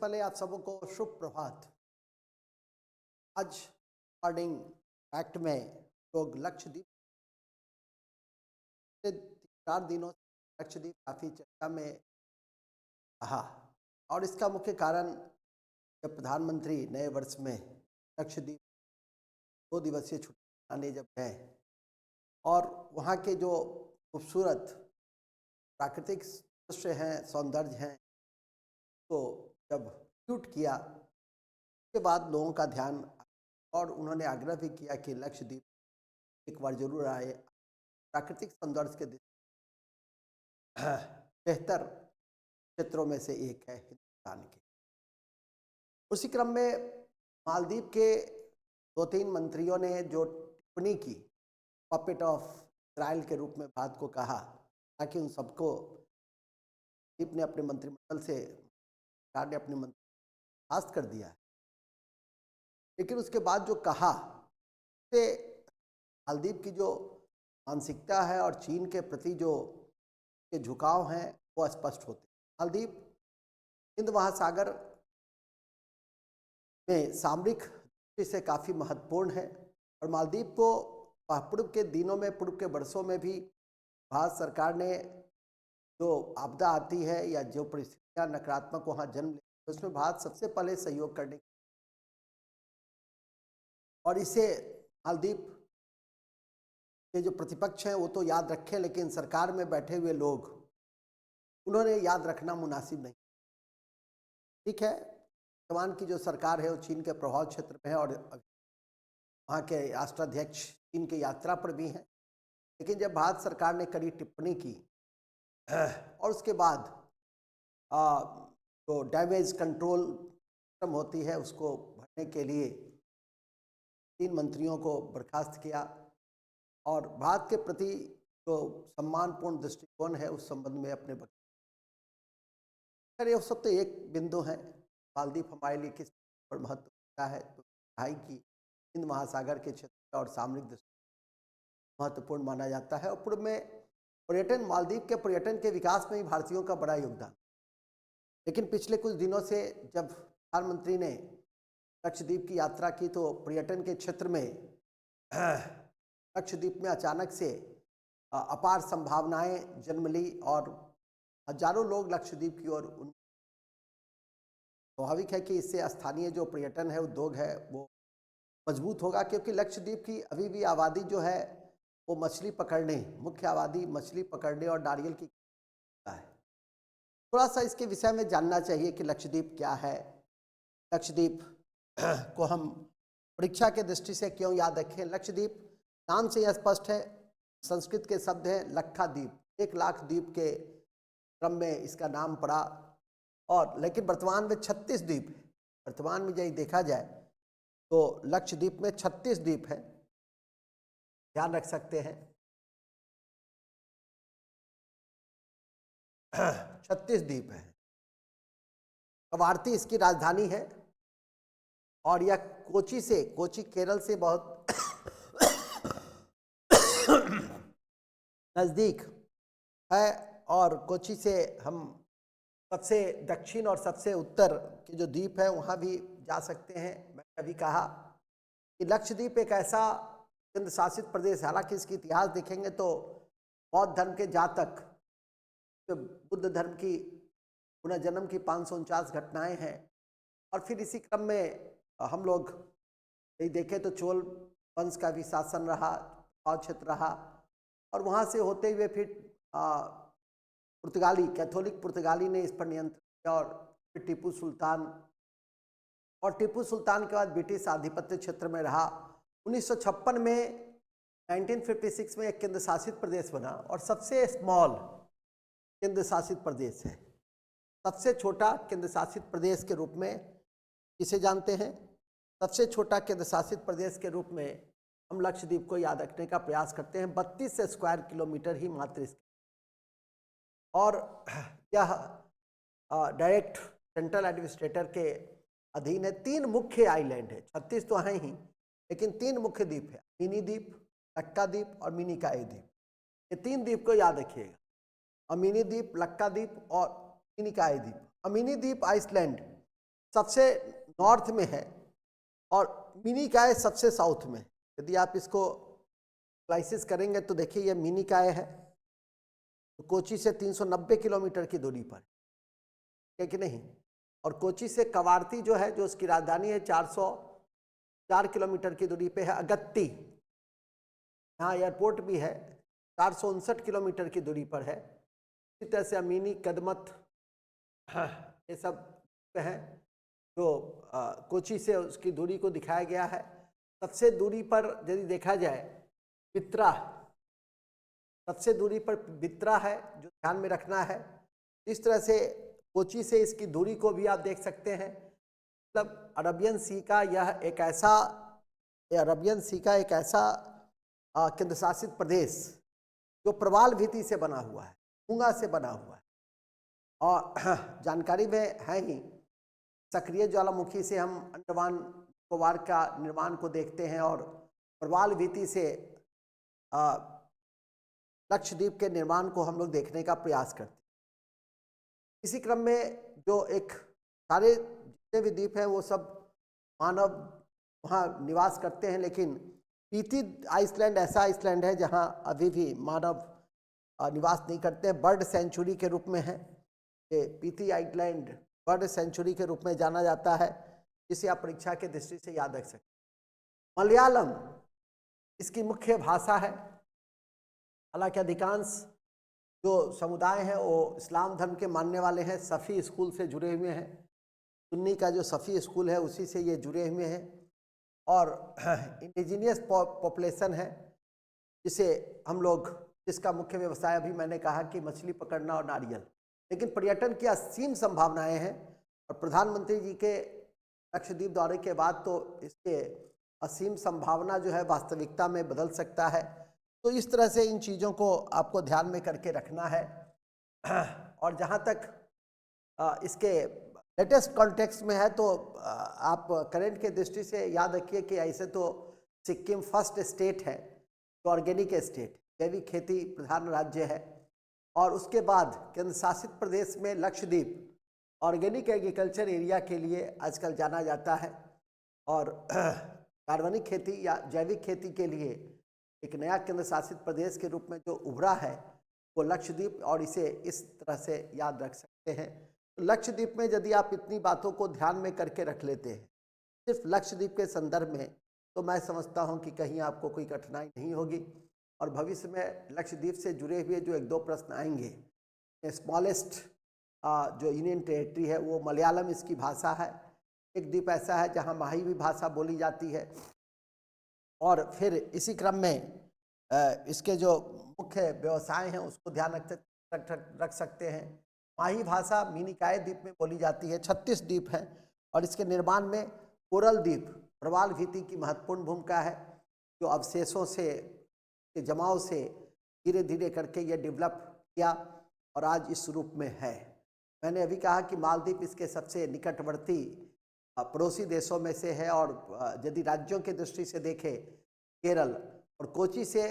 पहले आप सबको शुभ प्रभात। आज मॉर्निंग एक्ट में लोग लक्षद्वीप से 4 दिनों से लक्षद्वीप काफ़ी चर्चा में रहा और इसका मुख्य कारण जब प्रधानमंत्री नए वर्ष में लक्षद्वीप 2 दिवसीय छुट्टी मनाने जब गए और वहाँ के जो खूबसूरत प्राकृतिक दृश्य हैं, सौंदर्य हैं, तो जब शूट किया उसके बाद लोगों का ध्यान और उन्होंने आग्रह भी किया कि लक्षद्वीप एक बार जरूर आए। प्राकृतिक सौंदर्य के बेहतर क्षेत्रों में से एक है हिंदुस्तान के। उसी क्रम में मालदीव के 2-3 मंत्रियों ने जो टिप्पणी की, पपेट ऑफ इसराइल के रूप में बात को कहा, ताकि उन सबको द्वीप ने अपने मंत्रिमंडल से सरकार ने अपने मंत्री बर्खास्त कर दिया। लेकिन उसके बाद जो कहा से मालदीव की जो मानसिकता है और चीन के प्रति जो के झुकाव हैं वो स्पष्ट होते हैं। मालदीव हिंद महासागर में सामरिक दृष्टि से काफ़ी महत्वपूर्ण है और मालदीव को पूर्व के दिनों में, पूर्व के वर्षों में भी भारत सरकार ने जो आपदा आती है या जो परिस्थितियाँ नकारात्मक वहाँ जन्म लेती है, उसमें भारत सबसे पहले सहयोग करने और इसे मालदीव के जो प्रतिपक्ष हैं वो तो याद रखें, लेकिन सरकार में बैठे हुए लोग उन्होंने याद रखना मुनासिब नहीं। ठीक है, वर्तमान की जो सरकार है वो चीन के प्रभाव क्षेत्र में है और वहाँ के राष्ट्राध्यक्ष चीन की यात्रा पर भी हैं। लेकिन जब भारत सरकार ने कड़ी टिप्पणी की और उसके बाद जो डैमेज कंट्रोल सिस्टम होती है उसको भरने के लिए 3 मंत्रियों को बर्खास्त किया और भारत के प्रति जो सम्मानपूर्ण दृष्टिकोण है उस संबंध में अपने ये सब तो एक बिंदु है। मालदीव हमारे लिए किस पर महत्व रखता है, तो ढाई की हिंद महासागर के क्षेत्र और सामरिक दृष्टि महत्वपूर्ण माना जाता है। और पूर्व में पर्यटन, मालदीव के पर्यटन के विकास में भी भारतीयों का बड़ा योगदान। लेकिन पिछले कुछ दिनों से जब प्रधानमंत्री ने लक्षद्वीप की यात्रा की तो पर्यटन के क्षेत्र में लक्षद्वीप में अचानक से अपार संभावनाएं जन्म ली और हजारों लोग लक्षद्वीप की ओर स्वाभाविक है कि इससे स्थानीय जो पर्यटन है, उद्योग है, वो मजबूत होगा, क्योंकि लक्षद्वीप की अभी भी आबादी जो है वो मछली पकड़ने, मुख्य आबादी मछली पकड़ने और नारियल की है। थोड़ा सा इसके विषय में जानना चाहिए कि लक्षद्वीप क्या है। लक्षद्वीप को हम परीक्षा के दृष्टि से क्यों याद रखें। लक्षद्वीप नाम से यह स्पष्ट है, संस्कृत के शब्द है लक्षाद्वीप, 1 लाख द्वीप के क्रम में इसका नाम पड़ा। और लेकिन वर्तमान में 36 द्वीप है। वर्तमान में यदि देखा जाए तो लक्षद्वीप में 36 द्वीप है, ध्यान रख सकते हैं 36 द्वीप है। कवारती इसकी राजधानी है और यह कोची केरल से बहुत नज़दीक है और कोची से हम सबसे दक्षिण और सबसे उत्तर के जो द्वीप है वहाँ भी जा सकते हैं। मैंने अभी कहा कि लक्षद्वीप एक ऐसा केंद्र शासित प्रदेश, हालांकि इसकी इतिहास देखेंगे तो बौद्ध धर्म के जातक, बुद्ध धर्म की पुनर्जन्म की 549 घटनाएं हैं और फिर इसी क्रम में हम लोग यदि देखें तो चोल वंश का भी शासन रहा, क्षेत्र रहा और वहाँ से होते हुए फिर पुर्तगाली, कैथोलिक पुर्तगाली ने इस पर नियंत्रण किया और फिर टीपू सुल्तान के बाद ब्रिटिश आधिपत्य क्षेत्र में रहा। 1956 में 1956 में एक केंद्र शासित प्रदेश बना और सबसे स्मॉल केंद्र शासित प्रदेश है। सबसे छोटा केंद्र शासित प्रदेश के रूप में किसे जानते हैं? सबसे छोटा केंद्र शासित प्रदेश के रूप में हम लक्षद्वीप को याद रखने का प्रयास करते हैं। 32 स्क्वायर किलोमीटर ही मात्र इसके और यह डायरेक्ट सेंट्रल एडमिनिस्ट्रेटर के अधीन है। 3 मुख्य आइलैंड है, 36 तो हैं ही, लेकिन 3 मुख्य द्वीप है, मिनी द्वीप, लक्का द्वीप और मिनिकॉय द्वीप। ये 3 द्वीप को याद रखिएगा, अमीनी द्वीप, लक्का द्वीप और मिनिकॉय द्वीप। अमीनी द्वीप आइसलैंड सबसे नॉर्थ में है और मिनिकॉय सबसे साउथ में। यदि आप इसको स्लाइसिस करेंगे तो देखिए ये मिनिकॉय है, तो कोची से 390 किलोमीटर की दूरी पर है कि नहीं। और कोची से कवारती जो है, जो उसकी राजधानी है, 404 किलोमीटर की दूरी पे है। अगत्ती, यहाँ एयरपोर्ट भी है, 459 किलोमीटर की दूरी पर है। इसी तरह से अमीनी, कदमत, ये सब हैं जो कोची से उसकी दूरी को दिखाया गया है। सबसे दूरी पर यदि देखा जाए बित्रा, सबसे दूरी पर बित्रा है, जो ध्यान में रखना है। इस तरह से कोची से इसकी दूरी को भी आप देख सकते हैं। मतलब अरबियन सी का यह एक ऐसा, अरबियन सी का एक ऐसा केंद्र शासित प्रदेश जो प्रवाल भीति से बना हुआ है, मूंगा से बना हुआ है। और जानकारी में है ही, सक्रिय ज्वालामुखी से हम अंडमान निकोबार का निर्माण को देखते हैं और प्रवाल भीति से लक्षद्वीप के निर्माण को हम लोग देखने का प्रयास करते हैं। इसी क्रम में जो एक सारे जितने भी द्वीप हैं वो सब मानव वहाँ निवास करते हैं, लेकिन पीती आइसलैंड ऐसा आइसलैंड है जहाँ अभी भी मानव निवास नहीं करते हैं। बर्ड सेंचुरी के रूप में है ये पीती आइसलैंड, बर्ड सेंचुरी के रूप में जाना जाता है, जिसे आप परीक्षा के दृष्टि से याद रख सकते हैं। मलयालम इसकी मुख्य भाषा है। हालांकि अधिकांश जो समुदाय हैं वो इस्लाम धर्म के मानने वाले हैं, सफ़ी स्कूल से जुड़े हुए हैं। सुन्नी का जो सफ़ी स्कूल है उसी से ये जुड़े हुए हैं। और इंडिजीनियस पॉपुलेशन है, जिसे हम लोग, जिसका मुख्य व्यवसाय अभी मैंने कहा कि मछली पकड़ना और नारियल, लेकिन पर्यटन की असीम संभावनाएं हैं। और प्रधानमंत्री जी के लक्षद्वीप दौरे के बाद तो इसके असीम संभावना जो है वास्तविकता में बदल सकता है। तो इस तरह से इन चीज़ों को आपको ध्यान में करके रखना है। और जहाँ तक इसके लेटेस्ट कॉन्टेक्स्ट में है तो आप करंट के दृष्टि से याद रखिए कि ऐसे तो सिक्किम फर्स्ट स्टेट है तो ऑर्गेनिक स्टेट, जैविक खेती प्रधान राज्य है। और उसके बाद केंद्र शासित प्रदेश में लक्षद्वीप ऑर्गेनिक एग्रीकल्चर एरिया के लिए आजकल जाना जाता है। और कार्बनिक खेती या जैविक खेती के लिए एक नया केंद्र शासित प्रदेश के रूप में जो उभरा है वो लक्षद्वीप, और इसे इस तरह से याद रख सकते हैं। तो लक्षद्वीप में यदि आप इतनी बातों को ध्यान में करके रख लेते हैं सिर्फ लक्षद्वीप के संदर्भ में, तो मैं समझता हूं कि कहीं आपको कोई कठिनाई नहीं होगी। और भविष्य में लक्षद्वीप से जुड़े हुए जो एक दो प्रश्न आएंगे, स्मॉलेस्ट जो यूनियन टेरिटरी है वो मलयालम इसकी भाषा है। एक द्वीप ऐसा है जहाँ माही भी भाषा बोली जाती है। और फिर इसी क्रम में इसके जो मुख्य व्यवसाय हैं उसको ध्यान रख सकते हैं। माही भाषा मिनिकॉय द्वीप में बोली जाती है। 36 द्वीप हैं और इसके निर्माण में कोरल द्वीप प्रवाल भीति की महत्वपूर्ण भूमिका है, जो अवशेषों से के जमाव से धीरे धीरे करके ये डेवलप किया और आज इस रूप में है। मैंने अभी कहा कि मालदीव इसके सबसे निकटवर्ती पड़ोसी देशों में से है। और यदि राज्यों के दृष्टि से देखें, केरल और कोची से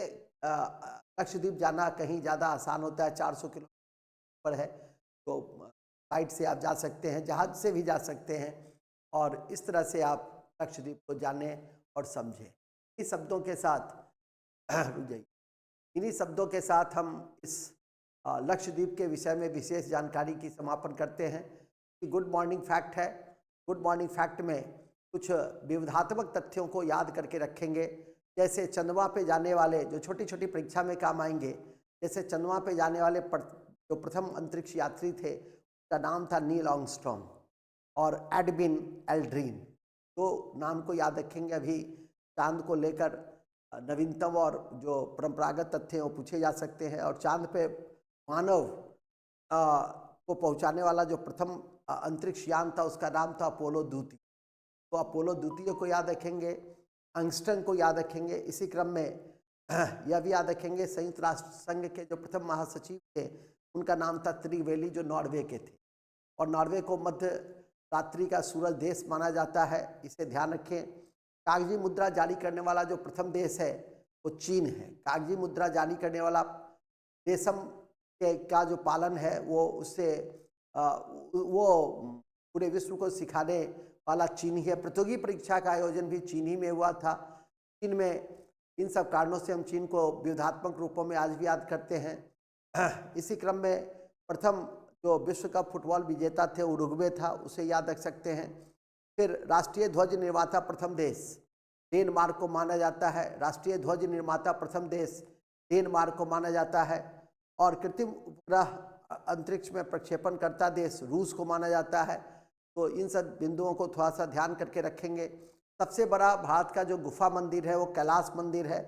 लक्षद्वीप जाना कहीं ज़्यादा आसान होता है, 400 किलोमीटर पर है, तो फ्लाइट से आप जा सकते हैं, जहाज से भी जा सकते हैं। और इस तरह से आप लक्षद्वीप को जानें और समझें। इन्हीं शब्दों के साथ रुक जाइए, इन्हीं शब्दों के साथ हम इस लक्षद्वीप के विषय में विशेष जानकारी की समापन करते हैं कि गुड मॉर्निंग फैक्ट है। गुड मॉर्निंग फैक्ट में कुछ विविधात्मक तथ्यों को याद करके रखेंगे, जैसे चंद्रमा पे जाने वाले, जो छोटी छोटी परीक्षा में काम आएंगे, जैसे चंद्रमा पे जाने वाले जो प्रथम अंतरिक्ष यात्री थे उसका नाम था नील आर्मस्ट्रॉन्ग और एडविन एल्ड्रिन। तो नाम को याद रखेंगे। अभी चांद को लेकर नवीनतम और जो परंपरागत तथ्य हैं वो पूछे जा सकते हैं। और चांद पे मानव को पहुंचाने वाला जो प्रथम अंतरिक्ष यान था उसका नाम था अपोलो द्वितीय। तो अपोलो द्वितीय को याद रखेंगे, अंगस्टन को याद रखेंगे। इसी क्रम में यह भी याद रखेंगे संयुक्त राष्ट्र संघ के जो प्रथम महासचिव थे उनका नाम था त्रिवेली, जो नॉर्वे के थे। और नॉर्वे को मध्य रात्रि का सूरज देश माना जाता है, इसे ध्यान रखें। कागजी मुद्रा जारी करने वाला जो प्रथम देश है वो चीन है। कागजी मुद्रा जारी करने वाला रेशम का जो पालन है वो उससे वो पूरे विश्व को सिखाने वाला चीन ही है। प्रतियोगी परीक्षा का आयोजन भी चीन ही में हुआ था। चीन में इन सब कारणों से हम चीन को व्यूहात्मक रूपों में आज भी याद करते हैं। इसी क्रम में प्रथम जो विश्व कप फुटबॉल विजेता थे उरुग्वे था, उसे याद रख सकते हैं। फिर राष्ट्रीय ध्वज निर्माता प्रथम देश डेनमार्क को माना जाता है। राष्ट्रीय ध्वज निर्माता प्रथम देश डेनमार्क को माना जाता है। और कृत्रिम उपग्रह अंतरिक्ष में प्रक्षेपण करता देश रूस को माना जाता है। तो इन सब बिंदुओं को थोड़ा सा ध्यान करके रखेंगे। सबसे बड़ा भारत का जो गुफा मंदिर है वो कैलाश मंदिर है,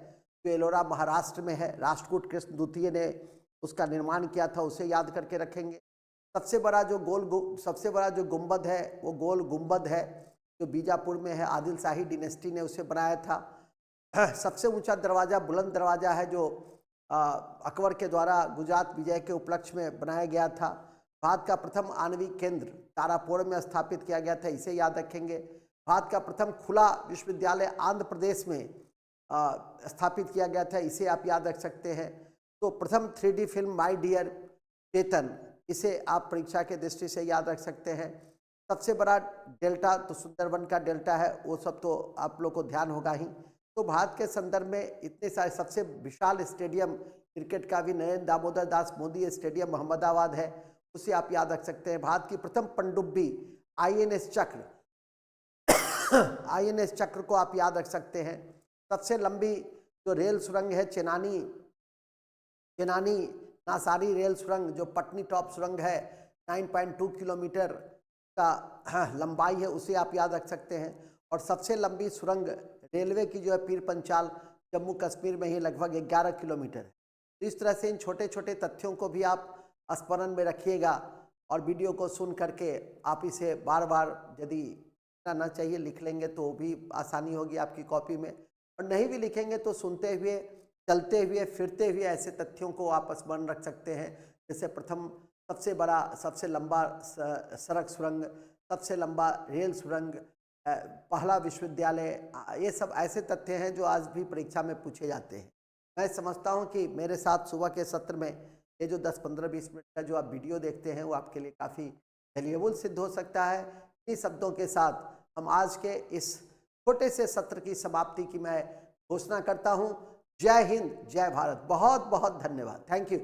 जो एलोरा महाराष्ट्र में है। राष्ट्रकूट कृष्ण द्वितीय ने उसका निर्माण किया था, उसे याद करके रखेंगे। सबसे बड़ा जो गुंबद है वो गोल गुंबद है, जो बीजापुर में है। आदिल शाही डिनेस्टी ने उसे बनाया था। सबसे ऊंचा दरवाज़ा बुलंद दरवाज़ा है, जो अकबर के द्वारा गुजरात विजय के उपलक्ष्य में बनाया गया था। भारत का प्रथम आणविक केंद्र तारापुर में स्थापित किया गया था, इसे याद रखेंगे। भारत का प्रथम खुला विश्वविद्यालय आंध्र प्रदेश में स्थापित किया गया था, इसे आप याद रख सकते हैं। तो प्रथम 3D फिल्म माय डियर चेतन, इसे आप परीक्षा के दृष्टि से याद रख सकते हैं। सबसे बड़ा डेल्टा तो सुंदरबन का डेल्टा है, वो सब तो आप लोग को ध्यान होगा ही। तो भारत के संदर्भ में इतने सारे, सबसे विशाल स्टेडियम क्रिकेट का भी नरेंद्र दामोदर दास मोदी स्टेडियम अहमदाबाद है, उसे आप याद रख सकते हैं। भारत की प्रथम पनडुब्बी INS चक्र INS चक्र को आप याद रख सकते हैं। सबसे लंबी जो रेल सुरंग है चेनानी नासारी रेल सुरंग, जो पटनी टॉप सुरंग है, 9.2 किलोमीटर का लंबाई है, उसे आप याद रख सकते हैं। और सबसे लंबी सुरंग रेलवे की जो है पीर पंचाल जम्मू कश्मीर में ही लगभग 11 किलोमीटर है। तो इस तरह से इन छोटे छोटे तथ्यों को भी आप स्मरण में रखिएगा और वीडियो को सुन करके आप इसे बार बार, यदि ना चाहिए लिख लेंगे तो भी आसानी होगी आपकी कॉपी में, और नहीं भी लिखेंगे तो सुनते हुए, चलते हुए, फिरते हुए ऐसे तथ्यों को आप स्मरण रख सकते हैं। जैसे प्रथम सबसे बड़ा, सबसे लंबा सड़क सुरंग, सबसे लंबा रेल सुरंग, पहला विश्वविद्यालय, ये सब ऐसे तथ्य हैं जो आज भी परीक्षा में पूछे जाते हैं। मैं समझता हूं कि मेरे साथ सुबह के सत्र में ये जो 10, 15, 20 मिनट का जो आप वीडियो देखते हैं वो आपके लिए काफ़ी वैल्यूएबल सिद्ध हो सकता है। इन्हीं शब्दों के साथ हम आज के इस छोटे से सत्र की समाप्ति की मैं घोषणा करता हूं। जय हिंद, जय भारत। बहुत बहुत धन्यवाद। Thank you.